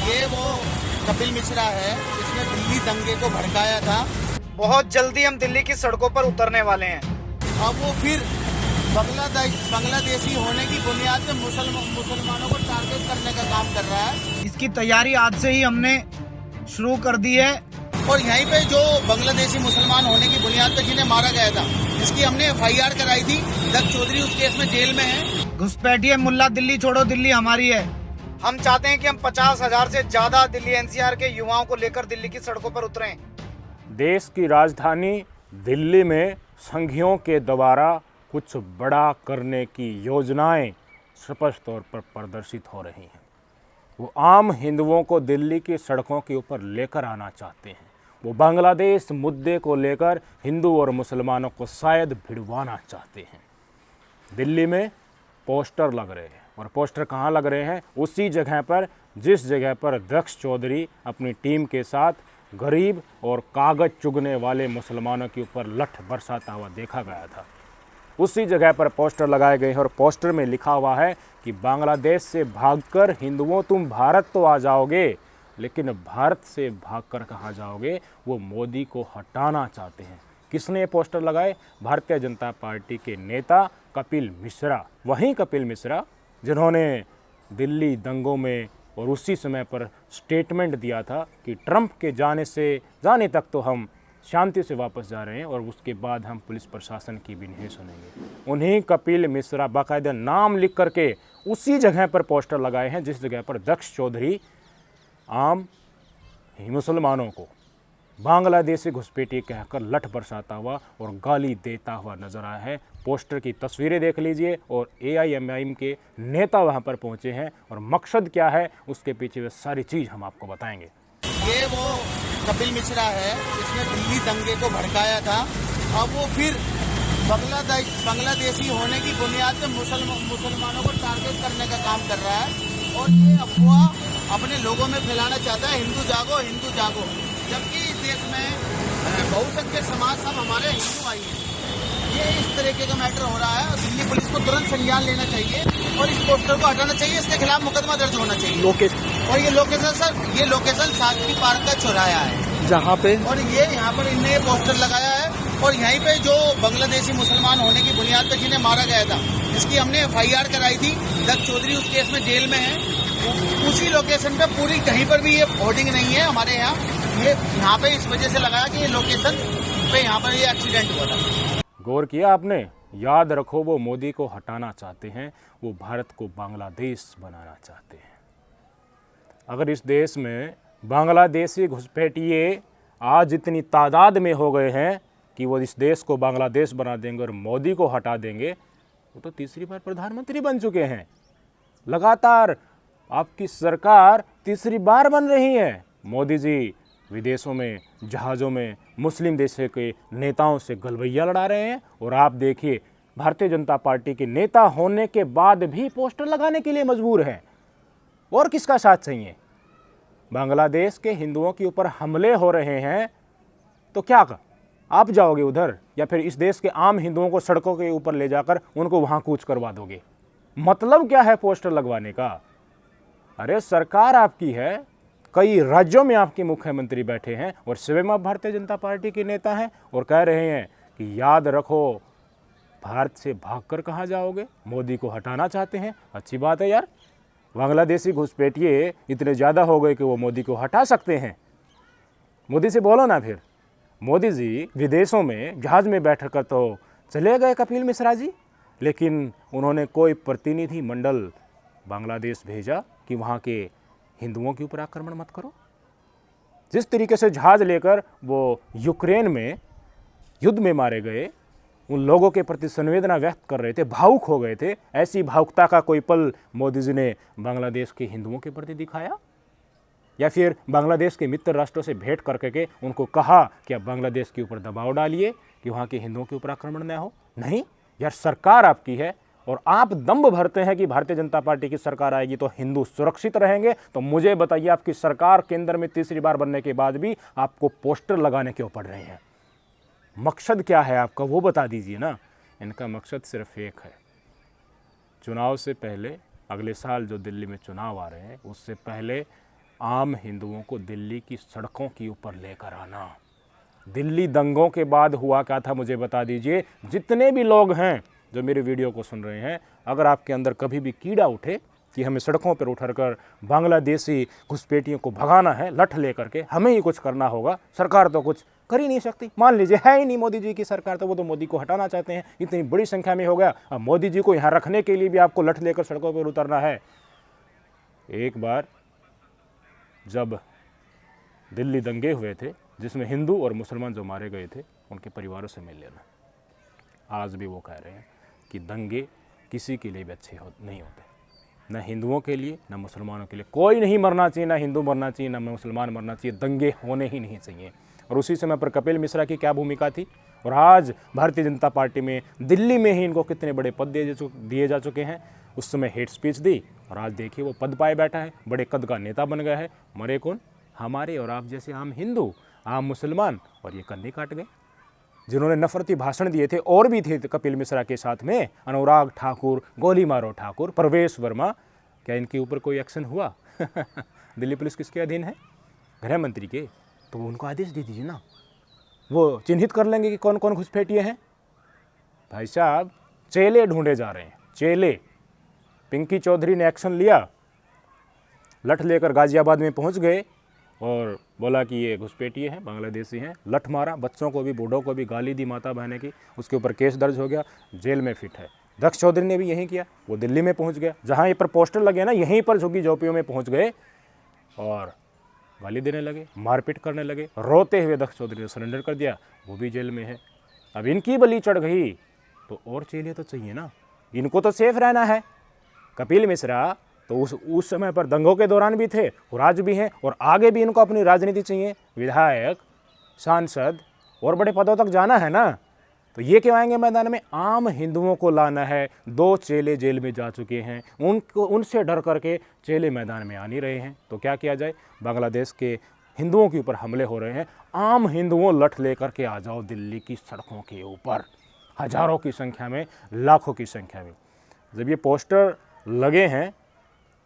ये वो कपिल मिश्रा है, इसने दिल्ली दंगे को भड़काया था। बहुत जल्दी हम दिल्ली की सड़कों पर उतरने वाले हैं। अब वो फिर बांग्लादेशी होने की बुनियाद पे मुसलमानों को टारगेट करने का काम कर रहा है। इसकी तैयारी आज से ही हमने शुरू कर दी है। और यहीं पे जो बांग्लादेशी मुसलमान होने की बुनियाद पे जिन्हें मारा गया था, इसकी हमने FIR कराई थी। दक्ष चौधरी उस केस में जेल में है। घुसपैठिए मुल्ला, दिल्ली छोड़ो, दिल्ली हमारी है। हम चाहते हैं कि हम 50,000 से ज्यादा दिल्ली NCR के युवाओं को लेकर दिल्ली की सड़कों पर उतरें। देश की राजधानी दिल्ली में संघियों के द्वारा कुछ बड़ा करने की योजनाएं स्पष्ट तौर पर प्रदर्शित हो रही हैं। वो आम हिंदुओं को दिल्ली की सड़कों के ऊपर लेकर आना चाहते हैं। वो बांग्लादेश मुद्दे को लेकर हिंदू और मुसलमानों को शायद भिड़वाना चाहते हैं। दिल्ली में पोस्टर लग रहे हैं, और पोस्टर कहाँ लग रहे हैं? उसी जगह पर जिस जगह पर दक्ष चौधरी अपनी टीम के साथ गरीब और कागज चुगने वाले मुसलमानों के ऊपर लठ बरसाता हुआ देखा गया था। उसी जगह पर पोस्टर लगाए गए हैं, और पोस्टर में लिखा हुआ है कि बांग्लादेश से भागकर हिंदुओं तुम भारत तो आ जाओगे, लेकिन भारत से भागकर कहाँ जाओगे? वो मोदी को हटाना चाहते हैं। किसने ये पोस्टर लगाए? भारतीय जनता पार्टी के नेता कपिल मिश्रा। वहीं कपिल मिश्रा जिन्होंने दिल्ली दंगों में और उसी समय पर स्टेटमेंट दिया था कि ट्रंप के जाने तक तो हम शांति से वापस जा रहे हैं, और उसके बाद हम पुलिस प्रशासन की भी नहीं सुनेंगे। उन्हीं कपिल मिश्रा बाकायदा नाम लिख करके उसी जगह पर पोस्टर लगाए हैं जिस जगह पर दक्ष चौधरी आम मुसलमानों को बांग्लादेशी घुसपैठी कहकर लठ बरसाता हुआ और गाली देता हुआ नजर आया है। पोस्टर की तस्वीरें देख लीजिए, और AIMIM के नेता वहां पर पहुंचे हैं, और मकसद क्या है उसके पीछे वे सारी चीज़ हम आपको बताएंगे। ये वो कपिल मिश्रा है, इसने दिल्ली दंगे को भड़काया था। अब वो फिर बांग्लादेशी होने की बुनियाद पे मुसलमानों को टारगेट करने का काम कर रहा है, और ये अफवाह अपने लोगों में फैलाना चाहता है, हिंदू जागो हिंदू जागो। जबकि इस देश में बहुसंख्यक समाज सब हमारे हिंदू भाई हैं। ये इस तरीके का मैटर हो रहा है, और दिल्ली पुलिस को तुरंत संज्ञान लेना चाहिए और इस पोस्टर को हटाना चाहिए। इसके खिलाफ मुकदमा दर्ज होना चाहिए। और ये लोकेशन सर, ये लोकेशन साक्षी पार्क का चौराया है जहाँ पे, और ये यहाँ पर इनने पोस्टर लगाया है। और यहीं पे जो बांग्लादेशी मुसलमान होने की बुनियाद पर जिन्हें मारा गया था, इसकी हमने FIR कराई थी। दक्ष चौधरी उस केस में जेल में है। उसी लोकेशन पे पूरी कहीं पर भी ये होर्डिंग नहीं है हमारे यहाँ। ये यहाँ पे इस वजह से लगाया कि ये लोकेशन पे यहाँ पर ये एक्सीडेंट हुआ था। गौर किया आपने? याद रखो, वो मोदी को हटाना चाहते हैं, वो भारत को बांग्लादेश बनाना चाहते हैं। अगर इस देश में बांग्लादेशी घुसपैठिए आज इतनी तादाद में हो गए हैं कि वो इस देश को बांग्लादेश बना देंगे और मोदी को हटा देंगे, वो तो तीसरी बार प्रधानमंत्री बन चुके हैं। लगातार आपकी सरकार तीसरी बार बन रही है। मोदी जी विदेशों में जहाज़ों में मुस्लिम देशों के नेताओं से गलवैया लड़ा रहे हैं, और आप देखिए भारतीय जनता पार्टी के नेता होने के बाद भी पोस्टर लगाने के लिए मजबूर हैं। और किसका साथ चाहिए? बांग्लादेश के हिंदुओं के ऊपर हमले हो रहे हैं, तो क्या आप जाओगे उधर, या फिर इस देश के आम हिंदुओं को सड़कों के ऊपर ले जाकर उनको वहां कूच करवा दोगे? मतलब क्या है पोस्टर लगवाने का? अरे सरकार आपकी है, कई राज्यों में आपके मुख्यमंत्री बैठे हैं, और स्वयं आप भारतीय जनता पार्टी के नेता हैं, और कह रहे हैं कि याद रखो भारत से भागकर कहाँ जाओगे? मोदी को हटाना चाहते हैं। अच्छी बात है यार, बांग्लादेशी घुसपैठिए इतने ज़्यादा हो गए कि वो मोदी को हटा सकते हैं। मोदी से बोलो ना फिर। मोदी जी विदेशों में जहाज़ में बैठ कर तो चले गए कपिल मिश्रा जी, लेकिन उन्होंने कोई प्रतिनिधि मंडल बांग्लादेश भेजा कि वहाँ के हिंदुओं के ऊपर आक्रमण मत करो। जिस तरीके से जहाज़ लेकर वो यूक्रेन में युद्ध में मारे गए, उन लोगों के प्रति संवेदना व्यक्त कर रहे थे, भावुक हो गए थे, ऐसी भावुकता का कोई पल मोदी जी ने बांग्लादेश के हिंदुओं के प्रति दिखाया? या फिर बांग्लादेश के मित्र राष्ट्रों से भेंट करके उनको कहा कि आप बांग्लादेश के ऊपर दबाव डालिए कि वहाँ के हिंदुओं के ऊपर आक्रमण न हो? नहीं यार, सरकार आपकी है, और आप दम्भ भरते हैं कि भारतीय जनता पार्टी की सरकार आएगी तो हिंदू सुरक्षित रहेंगे। तो मुझे बताइए, आपकी सरकार केंद्र में तीसरी बार बनने के बाद भी आपको पोस्टर लगाने क्यों पड़ रहे हैं? मकसद क्या है आपका, वो बता दीजिए ना। इनका मकसद सिर्फ एक है, चुनाव से पहले, अगले साल जो दिल्ली में चुनाव आ रहे हैं उससे पहले आम हिंदुओं को दिल्ली की सड़कों के ऊपर लेकर आना। दिल्ली दंगों के बाद हुआ क्या था मुझे बता दीजिए। जितने भी लोग हैं जो मेरे वीडियो को सुन रहे हैं, अगर आपके अंदर कभी भी कीड़ा उठे कि हमें सड़कों पर उठकर बांग्लादेशी घुसपैठियों को भगाना है, लठ लेकर के हमें ही कुछ करना होगा, सरकार तो कुछ कर ही नहीं सकती। मान लीजिए है ही नहीं मोदी जी की सरकार, तो वो तो मोदी को हटाना चाहते हैं, इतनी बड़ी संख्या में हो गया। अब मोदी जी को यहाँ रखने के लिए भी आपको लठ लेकर सड़कों पर उतरना है। एक बार जब दिल्ली दंगे हुए थे जिसमें हिंदू और मुसलमान जो मारे गए थे, उनके परिवारों से मिल लेना। आज भी वो कह रहे हैं कि दंगे किसी के लिए भी अच्छे नहीं होते, न हिंदुओं के लिए न मुसलमानों के लिए। कोई नहीं मरना चाहिए, ना हिंदू मरना चाहिए ना मुसलमान मरना चाहिए, दंगे होने ही नहीं चाहिए। और उसी समय पर कपिल मिश्रा की क्या भूमिका थी, और आज भारतीय जनता पार्टी में दिल्ली में ही इनको कितने बड़े पद दिए जा चुके हैं। उस समय हेट स्पीच दी और आज देखिए वो पद पाए बैठा है, बड़े कद का नेता बन गया है। मरे कौन? हमारे और आप जैसे आम हिंदू, आम मुसलमान, और ये कन्नी काट गए। जिन्होंने नफरती भाषण दिए थे और भी थे कपिल मिश्रा के साथ में, अनुराग ठाकुर, गोली मारो ठाकुर, प्रवेश वर्मा, क्या इनके ऊपर कोई एक्शन हुआ? दिल्ली पुलिस किसके अधीन है? गृह मंत्री के। तो उनको आदेश दे दीजिए ना, वो चिन्हित कर लेंगे कि कौन कौन घुसपैठिए हैं। भाई साहब चेले ढूंढे जा रहे हैं, चेले। पिंकी चौधरी ने एक्शन लिया, लठ लेकर गाजियाबाद में पहुंच गए और बोला कि ये घुसपैठिए हैं, बांग्लादेशी हैं। लठ मारा, बच्चों को भी बूढ़ों को भी गाली दी माता बहने की। उसके ऊपर केस दर्ज हो गया, जेल में फिट है। दक्ष चौधरी ने भी यही किया, वो दिल्ली में पहुंच गया, जहां ये पर पोस्टर लगे ना, यहीं पर झुग्गी झोंपड़ियों में पहुंच गए और गाली देने लगे, मारपीट करने लगे। रोते हुए दक्ष चौधरी ने सरेंडर कर दिया, वो भी जेल में है। अब इनकी बलि चढ़ गई तो और चेले तो चाहिए ना, इनको तो सेफ रहना है। कपिल मिश्रा तो उस समय पर दंगों के दौरान भी थे और आज भी हैं, और आगे भी इनको अपनी राजनीति चाहिए, विधायक, सांसद और बड़े पदों तक जाना है ना। तो ये क्यों आएंगे मैदान में? आम हिंदुओं को लाना है। 2 चेले जेल में जा चुके हैं, उनसे डर करके चेले मैदान में आ नहीं रहे हैं। तो क्या किया जाए? बांग्लादेश के हिंदुओं के ऊपर हमले हो रहे हैं, आम हिंदुओं लठ लेकर के आ जाओ दिल्ली की सड़कों के ऊपर, हजारों की संख्या में, लाखों की संख्या में। जब ये पोस्टर लगे हैं,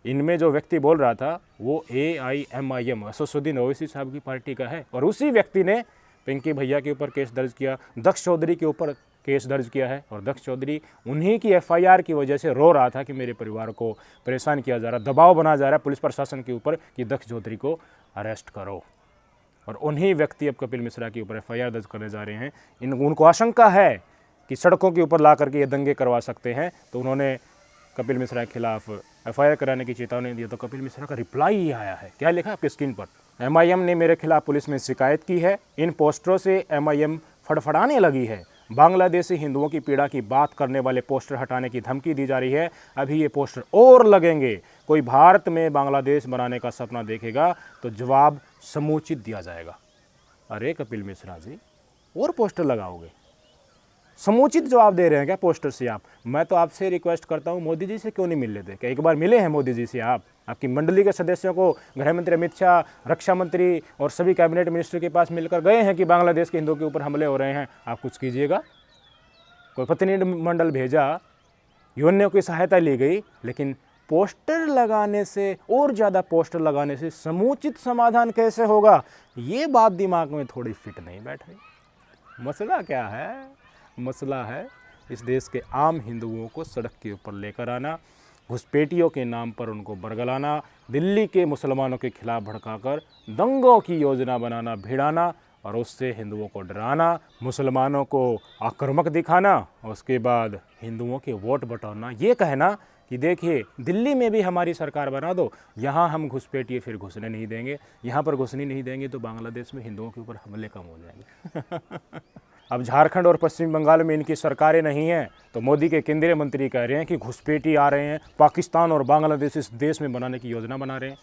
इनमें जो व्यक्ति बोल रहा था वो AIMIM असदुद्दीन ओवैसी साहब की पार्टी का है, और उसी व्यक्ति ने पिंकी भैया के ऊपर केस दर्ज किया, दक्ष चौधरी के ऊपर केस दर्ज किया है। और दक्ष चौधरी उन्हीं की FIR की वजह से रो रहा था कि मेरे परिवार को परेशान किया जा रहा, दबाव बना जा रहा है पुलिस प्रशासन के ऊपर कि दक्ष चौधरी को अरेस्ट करो। और उन्हीं व्यक्ति अब कपिल मिश्रा के ऊपर FIR दर्ज करने जा रहे हैं। उनको आशंका है कि सड़कों के ऊपर ला करके ये दंगे करवा सकते हैं, तो उन्होंने कपिल मिश्रा के खिलाफ FIR कराने की चेतावनी दी। तो कपिल मिश्रा का रिप्लाई ही आया है, क्या लिखा आपकी स्क्रीन पर? MIM ने मेरे खिलाफ पुलिस में शिकायत की है, इन पोस्टरों से MIM फड़फड़ाने लगी है। बांग्लादेशी हिंदुओं की पीड़ा की बात करने वाले पोस्टर हटाने की धमकी दी जा रही है। अभी ये पोस्टर और लगेंगे। कोई भारत में बांग्लादेश बनाने का सपना देखेगा तो जवाब समुचित दिया जाएगा। अरे कपिल मिश्रा जी, और पोस्टर लगाओगे? समुचित जवाब दे रहे हैं क्या पोस्टर से आप? मैं तो आपसे रिक्वेस्ट करता हूं, मोदी जी से क्यों नहीं मिल लेते? क्या एक बार मिले हैं मोदी जी से आप? आपकी मंडली के सदस्यों को गृह मंत्री अमित शाह, रक्षा मंत्री और सभी कैबिनेट मिनिस्टर के पास मिलकर गए हैं कि बांग्लादेश के हिंदुओं के ऊपर हमले हो रहे हैं, आप कुछ कीजिएगा। कोई प्रतिनिधिमंडल भेजा, यूएनओ की सहायता ली गई, लेकिन पोस्टर लगाने से और ज़्यादा पोस्टर लगाने से समुचित समाधान कैसे होगा? ये बात दिमाग में थोड़ी फिट नहीं बैठ रही। मसला क्या है? मसला है इस देश के आम हिंदुओं को सड़क के ऊपर लेकर आना, घुसपैठियों के नाम पर उनको बरगलाना, दिल्ली के मुसलमानों के खिलाफ भड़काकर दंगों की योजना बनाना, भिड़ाना और उससे हिंदुओं को डराना, मुसलमानों को आक्रामक दिखाना, और उसके बाद हिंदुओं के वोट बटोरना, ये कहना कि देखिए दिल्ली में भी हमारी सरकार बना दो, यहाँ हम घुसपैठिए फिर घुसने नहीं देंगे, यहाँ पर घुसने नहीं देंगे तो बांग्लादेश में हिंदुओं के ऊपर हमले कम हो जाएंगे। अब झारखंड और पश्चिम बंगाल में इनकी सरकारें नहीं हैं, तो मोदी के केंद्रीय मंत्री कह रहे हैं कि घुसपैठी आ रहे हैं, पाकिस्तान और बांग्लादेश इस देश में बनाने की योजना बना रहे हैं।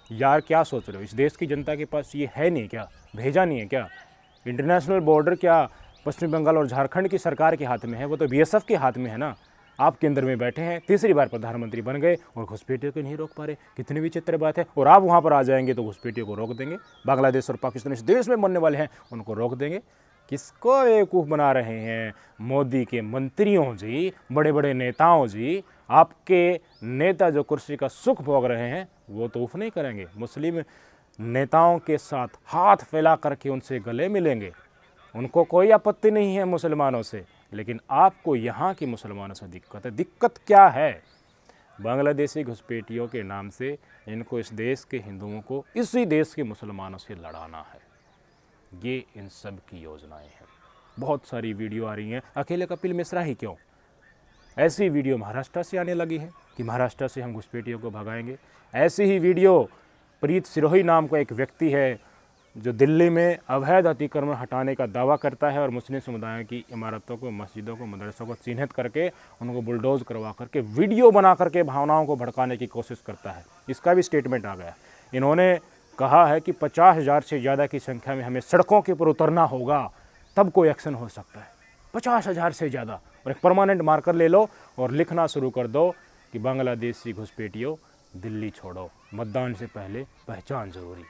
यार क्या सोच रहे हो? इस देश की जनता के पास ये है नहीं क्या? भेजा नहीं है क्या? इंटरनेशनल बॉर्डर क्या पश्चिम बंगाल और झारखंड की सरकार के हाथ में है? वो तो BSF के हाथ में है ना। आप केंद्र में बैठे हैं, तीसरी बार प्रधानमंत्री बन गए और घुसपैठियों को नहीं रोक पा रहे। कितनी विचित्र बात है। और आप वहाँ पर आ जाएंगे तो घुसपैठियों को रोक देंगे। बांग्लादेश और पाकिस्तान इस देश में बनने वाले हैं, उनको रोक देंगे। किसको बेवकूफ़ बना रहे हैं? मोदी के मंत्रियों जी, बड़े बड़े नेताओं जी। आपके नेता जो कुर्सी का सुख भोग रहे हैं वो तो उफ नहीं करेंगे, मुस्लिम नेताओं के साथ हाथ फैला करके उनसे गले मिलेंगे, उनको कोई आपत्ति नहीं है मुसलमानों से। लेकिन आपको यहाँ की मुसलमानों से दिक्कत है। दिक्कत क्या है? बांग्लादेशी घुसपैठियों के नाम से इनको इस देश के हिंदुओं को इसी देश के मुसलमानों से लड़ाना है। ये इन सब की योजनाएं हैं। बहुत सारी वीडियो आ रही हैं, अकेले कपिल मिश्रा ही क्यों, ऐसी वीडियो महाराष्ट्र से आने लगी है कि महाराष्ट्र से हम घुसपैठियों को भगाएंगे। ऐसी ही वीडियो प्रीत सिरोही नाम का एक व्यक्ति है जो दिल्ली में अवैध अतिक्रमण हटाने का दावा करता है और मुस्लिम समुदाय की इमारतों को, मस्जिदों को, मदरसों को चिन्हित करके उनको बुलडोज करवा करके वीडियो बना करके भावनाओं को भड़काने की कोशिश करता है। इसका भी स्टेटमेंट आ गया। इन्होंने कहा है कि 50,000 से ज़्यादा की संख्या में हमें सड़कों के ऊपर उतरना होगा, तब कोई एक्शन हो सकता है। 50,000 से ज़्यादा, और एक परमानेंट मार्कर ले लो और लिखना शुरू कर दो कि बांग्लादेशी घुसपैठियों दिल्ली छोड़ो, मतदान से पहले पहचान जरूरी।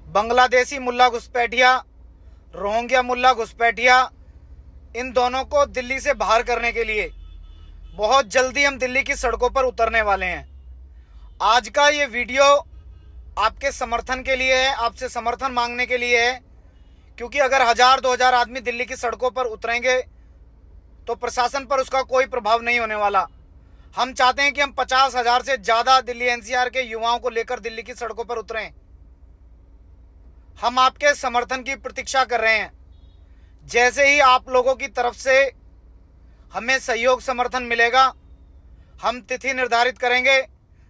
बांग्लादेशी मुल्ला घुसपैठिया, रोहिंग्या मुल्ला घुसपैठिया, इन दोनों को दिल्ली से बाहर करने के लिए बहुत जल्दी हम दिल्ली की सड़कों पर उतरने वाले हैं। आज का ये वीडियो आपके समर्थन के लिए है, आपसे समर्थन मांगने के लिए है, क्योंकि अगर 1000-2000 आदमी दिल्ली की सड़कों पर उतरेंगे तो प्रशासन पर उसका कोई प्रभाव नहीं होने वाला। हम चाहते हैं कि हम 50,000 से ज़्यादा दिल्ली एनसीआर के युवाओं को लेकर दिल्ली की सड़कों पर उतरें। हम आपके समर्थन की प्रतीक्षा कर रहे हैं। जैसे ही आप लोगों की तरफ से हमें सहयोग समर्थन मिलेगा, हम तिथि निर्धारित करेंगे,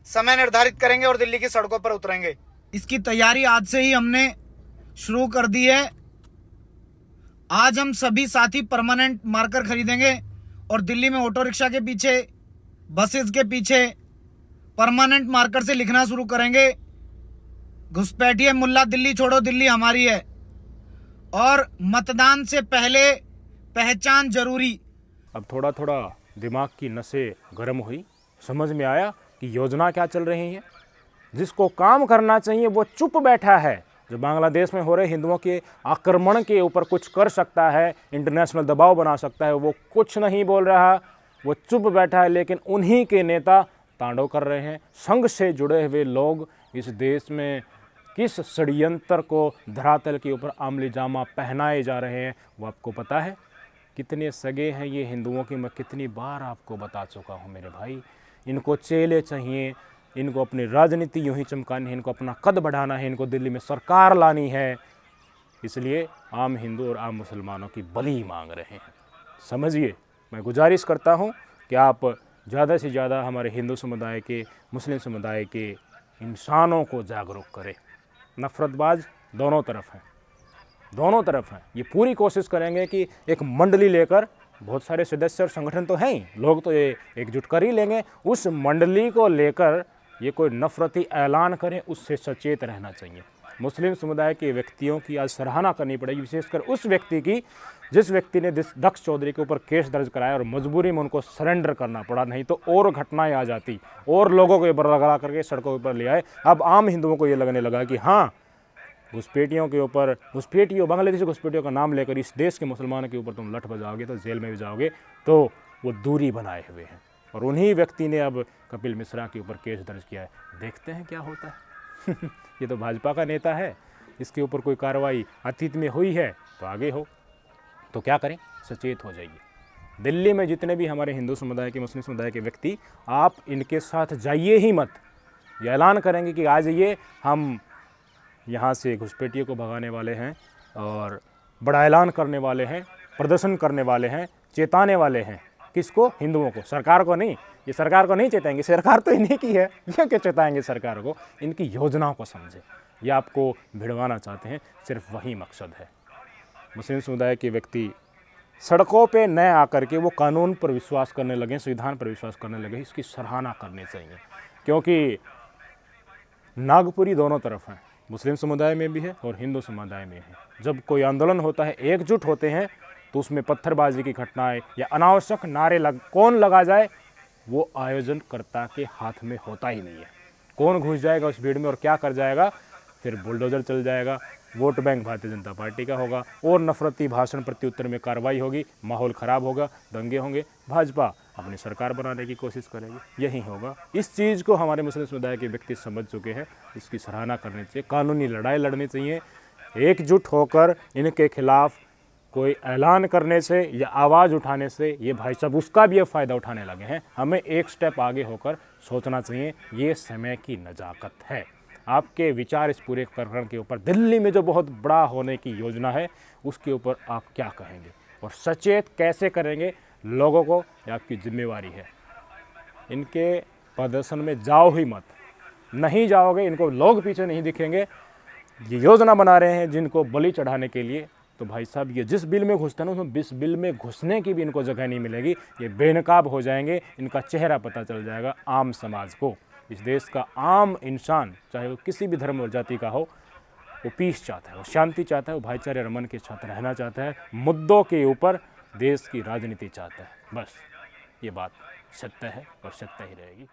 समय निर्धारित करेंगे और दिल्ली की सड़कों पर उतरेंगे। इसकी तैयारी आज से ही हमने शुरू कर दी है। आज हम सभी साथी परमानेंट मार्कर खरीदेंगे और दिल्ली में ऑटो रिक्शा के पीछे, बसेस के पीछे परमानेंट मार्कर से लिखना शुरू करेंगे, घुसपैठिए मुल्ला दिल्ली छोड़ो, दिल्ली हमारी है, और मतदान से पहले पहचान जरूरी। अब थोड़ा थोड़ा दिमाग की नसें गर्म हुई, समझ में आया कि योजना क्या चल रही है। जिसको काम करना चाहिए वो चुप बैठा है। जो बांग्लादेश में हो रहे हिंदुओं के आक्रमण के ऊपर कुछ कर सकता है, इंटरनेशनल दबाव बना सकता है, वो कुछ नहीं बोल रहा, वो चुप बैठा है। लेकिन उन्हीं के नेता तांडव कर रहे हैं। संघ से जुड़े हुए लोग इस देश में किस षड्यंत्र को धरातल के ऊपर आमली जामा पहनाए जा रहे हैं वो आपको पता है। कितने सगे हैं ये हिंदुओं की, मैं कितनी बार आपको बता चुका हूँ मेरे भाई। इनको चेले चाहिए, इनको अपनी राजनीति यूँ ही चमकानी है, इनको अपना कद बढ़ाना है, इनको दिल्ली में सरकार लानी है। इसलिए आम हिंदू और आम मुसलमानों की बलि मांग रहे हैं। समझिए, मैं गुजारिश करता हूँ कि आप ज़्यादा से ज़्यादा हमारे हिंदू समुदाय के, मुस्लिम समुदाय के इंसानों को जागरूक करें। नफ़रतबाज दोनों तरफ हैं, दोनों तरफ हैं। ये पूरी कोशिश करेंगे कि एक मंडली लेकर, बहुत सारे सदस्य और संगठन तो हैं ही, लोग तो ये एकजुट कर ही लेंगे, उस मंडली को लेकर ये कोई नफरती ऐलान करें, उससे सचेत रहना चाहिए। मुस्लिम समुदाय के व्यक्तियों की आज सराहना करनी पड़ेगी, विशेषकर उस व्यक्ति की जिस व्यक्ति ने दक्ष चौधरी के ऊपर केस दर्ज कराया और मजबूरी में उनको सरेंडर करना पड़ा, नहीं तो और घटनाएं आ जाती और लोगों को ये बरगला करके सड़कों पर ले आए। अब आम हिंदुओं को ये लगने लगा कि हाँ, घुसपैठियों के ऊपर, घुसपैठियों, बांग्लादेशी घुसपैठियों का नाम लेकर इस देश के मुसलमानों के ऊपर तुम लठ बजाओगे तो जेल में भी जाओगे। तो वो दूरी बनाए हुए हैं और उन्हीं व्यक्ति ने अब कपिल मिश्रा के ऊपर केस दर्ज किया है। देखते हैं क्या होता है। ये तो भाजपा का नेता है, इसके ऊपर कोई कार्रवाई अतीत में हुई है तो आगे हो। तो क्या करें, सचेत हो जाइए। दिल्ली में जितने भी हमारे हिंदू समुदाय के, मुस्लिम समुदाय के व्यक्ति, आप इनके साथ जाइए ही मत। ये ऐलान करेंगे कि आज ये हम यहाँ से घुसपैठियों को भगाने वाले हैं और बड़ा ऐलान करने वाले हैं, प्रदर्शन करने वाले हैं, चेताने वाले हैं। किसको? हिंदुओं को, सरकार को नहीं। ये सरकार को नहीं चेताएंगे, सरकार तो इन्हीं की है, क्यों चेताएंगे सरकार को? इनकी योजनाओं को समझे। ये आपको भिड़वाना चाहते हैं, सिर्फ वही मकसद है। मुस्लिम समुदाय के व्यक्ति सड़कों पे न आकर के वो कानून पर विश्वास करने लगे, संविधान पर विश्वास करने लगे, इसकी सराहना करनी चाहिए। क्योंकि नागपुरी दोनों तरफ हैं, मुस्लिम समुदाय में भी है और हिंदू समुदाय में है। जब कोई आंदोलन होता है, एकजुट होते हैं, तो उसमें पत्थरबाजी की घटनाएं या अनावश्यक नारे कौन लगा जाए, वो आयोजनकर्ता के हाथ में होता ही नहीं है। कौन घुस जाएगा उस भीड़ में और क्या कर जाएगा, फिर बुलडोजर चल जाएगा, vote bank Bharatiya Janata party का होगा और नफरती भाषण प्रत्युत्तर में कार्रवाई होगी, माहौल ख़राब होगा, दंगे होंगे, भाजपा अपनी सरकार बनाने की कोशिश करेगी। यही होगा। इस चीज़ को हमारे मुस्लिम समुदाय के व्यक्ति समझ चुके हैं, इसकी सराहना करनी चाहिए, कानूनी लड़ाई लड़नी चाहिए। एकजुट होकर इनके खिलाफ कोई ऐलान करने से या आवाज़ उठाने से ये भाई साहब उसका भी अब फ़ायदा उठाने लगे हैं। हमें एक स्टेप आगे होकर सोचना चाहिए, ये समय की नज़ाकत है। आपके विचार इस पूरे प्रकरण के ऊपर, दिल्ली में जो बहुत बड़ा होने की योजना है उसके ऊपर आप क्या कहेंगे और सचेत कैसे करेंगे लोगों को, ये आपकी जिम्मेवारी है। इनके प्रदर्शन में जाओ ही मत, नहीं जाओगे इनको लोग पीछे नहीं दिखेंगे। ये योजना बना रहे हैं जिनको बलि चढ़ाने के लिए, तो भाई साहब ये जिस बिल में घुसते हैं ना उसमें 20 बिल में घुसने की भी इनको जगह नहीं मिलेगी। ये बेनकाब हो जाएंगे, इनका चेहरा पता चल जाएगा आम समाज को। इस देश का आम इंसान, चाहे वो किसी भी धर्म और जाति का हो, वो पीस चाहता है, वो शांति चाहता है, वो भाईचारे और अमन के साथ रहना चाहता है, मुद्दों के ऊपर देश की राजनीति चाहता है। बस ये बात सत्य है और सत्य ही रहेगी।